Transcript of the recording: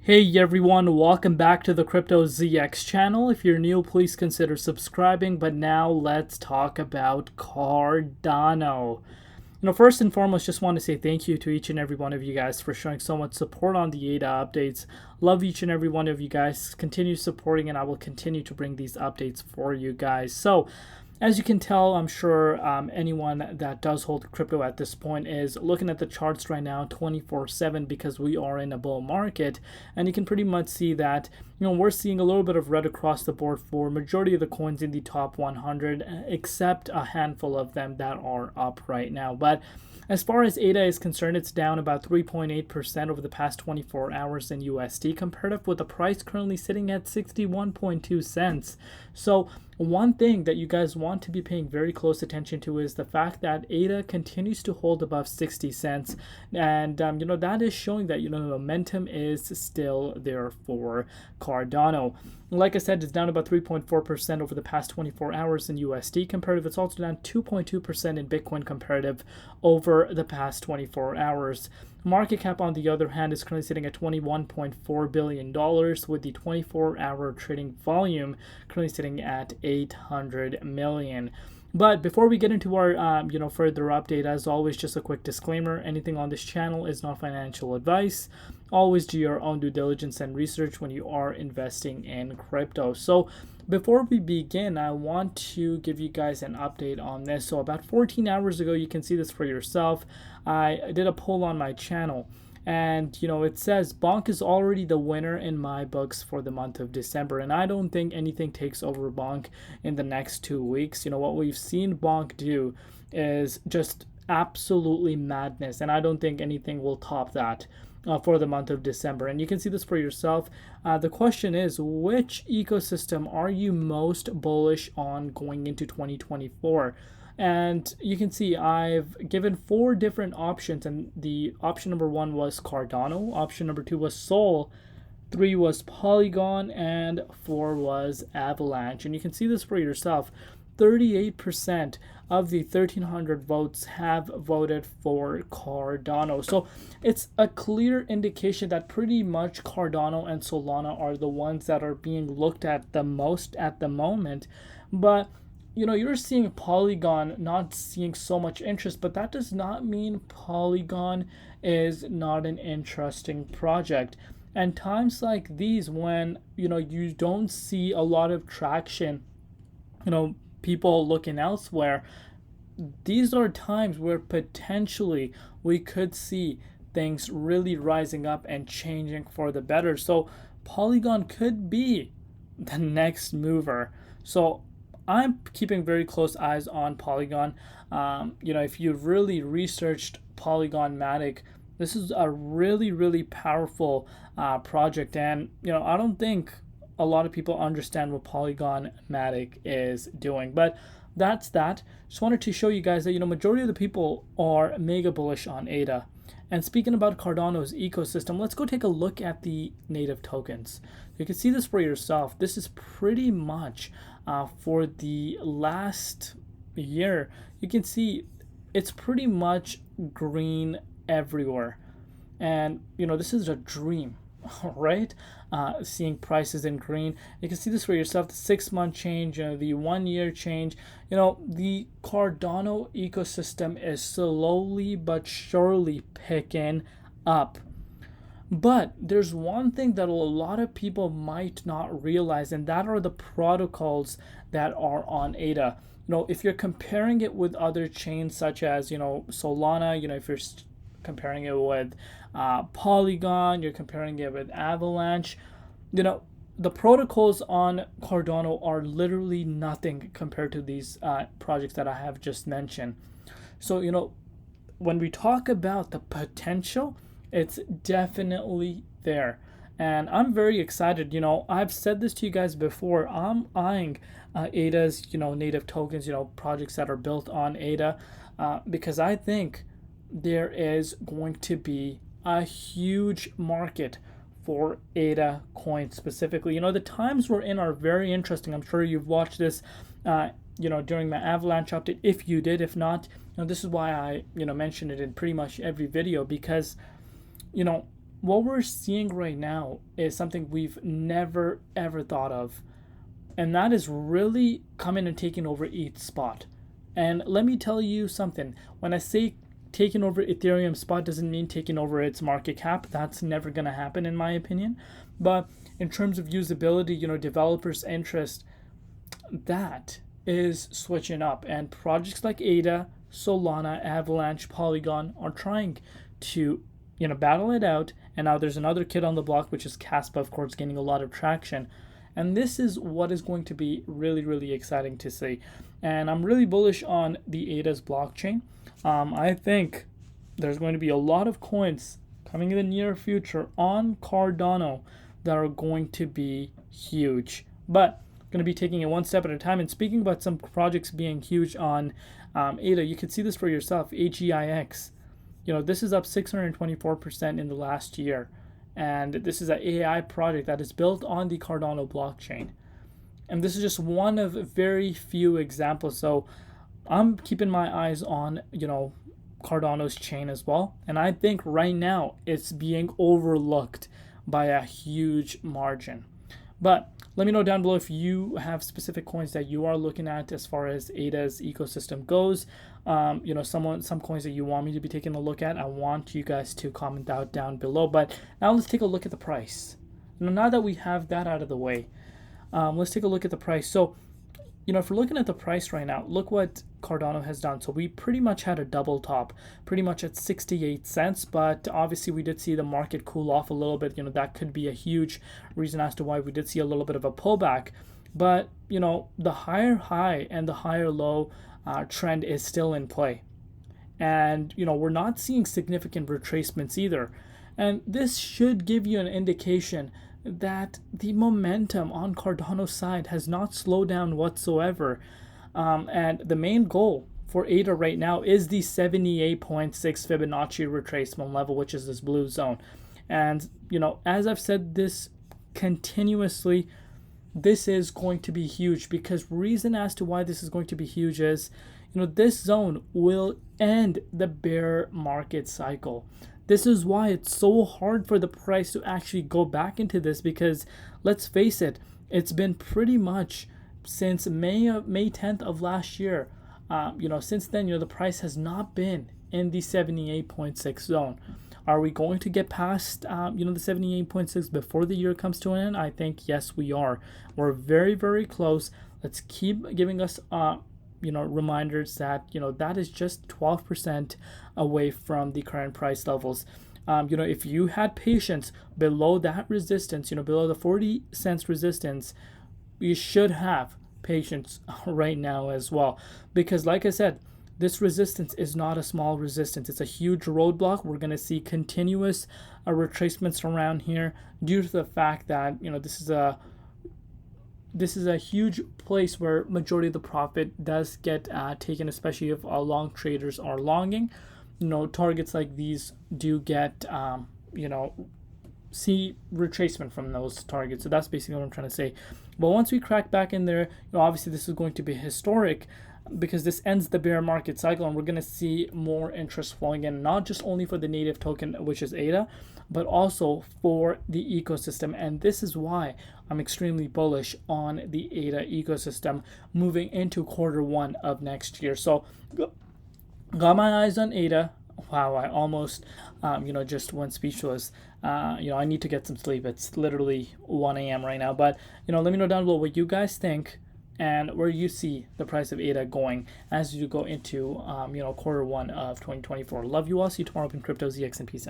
Hey everyone, welcome back to the Crypto ZX channel. If you're new, please consider subscribing. But now let's talk about Cardano. First and foremost, just want to say thank you to each and every one of you guys for showing so much support on the ADA updates. Love each and every one of you guys. Continue supporting, and I will continue to bring these updates for you guys. So, as you can tell, I'm sure anyone that does hold crypto at this point is looking at the charts right now 24/7 because we are in a bull market, and you can pretty much see that we're seeing a little bit of red across the board for majority of the coins in the top 100, except a handful of them that are up right now. But as far as ADA is concerned, it's down about 3.8% over the past 24 hours in USD, comparative with the price currently sitting at 61.2 cents. So one thing that you guys want to be paying very close attention to is the fact that ADA continues to hold above 60 cents. And, that is showing that, the momentum is still there for Cardano. Like I said, it's down about 3.4% over the past 24 hours in USD comparative. It's also down 2.2% in Bitcoin comparative over the past 24 hours. Market cap, on the other hand, is currently sitting at $21.4 billion with the 24-hour trading volume currently sitting at 800 million. But before we get into our further update, as always, just a quick disclaimer: anything on this channel is not financial advice. Always do your own due diligence and research when you are investing in crypto. So before we begin, I want to give you guys an update on this. So about 14 hours ago, you can see this for yourself, I did a poll on my channel, and it says Bonk is already the winner in my books for the month of December, and I don't think anything takes over Bonk in the next 2 weeks. What we've seen Bonk do is just absolutely madness, and I don't think anything will top that for the month of December. And you can see this for yourself. The question is, which ecosystem are you most bullish on going into 2024? And you can see I've given 4 different options, and the option number 1 was Cardano, option number 2 was Sol, 3 was Polygon, and 4 was Avalanche. And you can see this for yourself. 38% of the 1,300 votes have voted for Cardano. So it's a clear indication that pretty much Cardano and Solana are the ones that are being looked at the most at the moment. But you're seeing Polygon not seeing so much interest, but that does not mean Polygon is not an interesting project. And times like these, when you don't see a lot of traction, people looking elsewhere, these are times where potentially we could see things really rising up and changing for the better. So Polygon could be the next mover. So I'm keeping very close eyes on Polygon. If you've really researched Polygon Matic, this is a really, really powerful project. And, I don't think a lot of people understand what Polygon Matic is doing. But that's that. Just wanted to show you guys that, majority of the people are mega bullish on ADA. And speaking about Cardano's ecosystem, let's go take a look at the native tokens. You can see this for yourself. This is pretty much for the last year. You can see it's pretty much green everywhere. And, this is a dream, right? Seeing prices in green. You can see this for yourself, the 6-month change, the 1-year change. The Cardano ecosystem is slowly but surely picking up. But there's one thing that a lot of people might not realize, and that are the protocols that are on ADA. If you're comparing it with other chains such as, Solana, if you're comparing it with Polygon, you're comparing it with Avalanche, the protocols on Cardano are literally nothing compared to these projects that I have just mentioned. So, when we talk about the potential, it's definitely there. And I'm very excited. I've said this to you guys before. I'm eyeing ADA's, native tokens, projects that are built on ADA, because I think there is going to be a huge market for ADA coins specifically. The times we're in are very interesting. I'm sure you've watched this, during my Avalanche update. If you did, if not, this is why I, mention it in pretty much every video, because, what we're seeing right now is something we've never ever thought of, and that is really coming and taking over ETH's spot. And let me tell you something. When I say taking over Ethereum spot, doesn't mean taking over its market cap. That's never going to happen in my opinion. But in terms of usability, developers' interest, that is switching up. And projects like ADA, Solana, Avalanche, Polygon are trying to battle it out. And now there's another kid on the block, which is Caspa, of course, gaining a lot of traction. And this is what is going to be really, really exciting to see. And I'm really bullish on the ADA's blockchain. I think there's going to be a lot of coins coming in the near future on Cardano that are going to be huge. But I'm going to be taking it one step at a time. And speaking about some projects being huge on ADA, you can see this for yourself. AGIX, this is up 624% in the last year. And this is an AI project that is built on the Cardano blockchain. And this is just one of very few examples. So I'm keeping my eyes on, Cardano's chain as well. And I think right now it's being overlooked by a huge margin. But let me know down below if you have specific coins that you are looking at as far as ADA's ecosystem goes. Some coins that you want me to be taking a look at. I want you guys to comment out down below. But now let's take a look at the price. Now that we have that out of the way, let's take a look at the price. So, if we're looking at the price right now, look what Cardano has done. So we pretty much had a double top, pretty much at 68 cents. But obviously we did see the market cool off a little bit. That could be a huge reason as to why we did see a little bit of a pullback. But, the higher high and the higher low trend is still in play. And, we're not seeing significant retracements either. And this should give you an indication that the momentum on Cardano's side has not slowed down whatsoever. And the main goal for ADA right now is the 78.6 Fibonacci retracement level, which is this blue zone. And, as I've said this continuously, this is going to be huge, because reason as to why this is going to be huge is, this zone will end the bear market cycle. This is why it's so hard for the price to actually go back into this, because let's face it, it's been pretty much since May 10th of last year. Since then, the price has not been in the 78.6 zone. Are we going to get past, the 78.6 before the year comes to an end? I think yes, we are. We're very, very close. Let's keep giving us, reminders that, that is just 12% away from the current price levels. If you had patience below that resistance, below the 40 cents resistance, you should have patience right now as well. Because like I said, this resistance is not a small resistance. It's a huge roadblock. We're going to see continuous retracements around here due to the fact that, this is a huge place where majority of the profit does get taken, especially if long traders are longing. Targets like these do get, see retracement from those targets. So that's basically what I'm trying to say. But once we crack back in there, obviously this is going to be historic, because this ends the bear market cycle, and we're going to see more interest flowing in, not just only for the native token, which is ADA, but also for the ecosystem. And this is why I'm extremely bullish on the ADA ecosystem moving into Q1 of next year. So got my eyes on ADA. Wow, I almost just went speechless. I need to get some sleep. It's literally 1 a.m. right now. But let me know down below what you guys think and where you see the price of ADA going as you go into Q1 of 2024. Love you all. See you tomorrow in Crypto ZX, and peace out.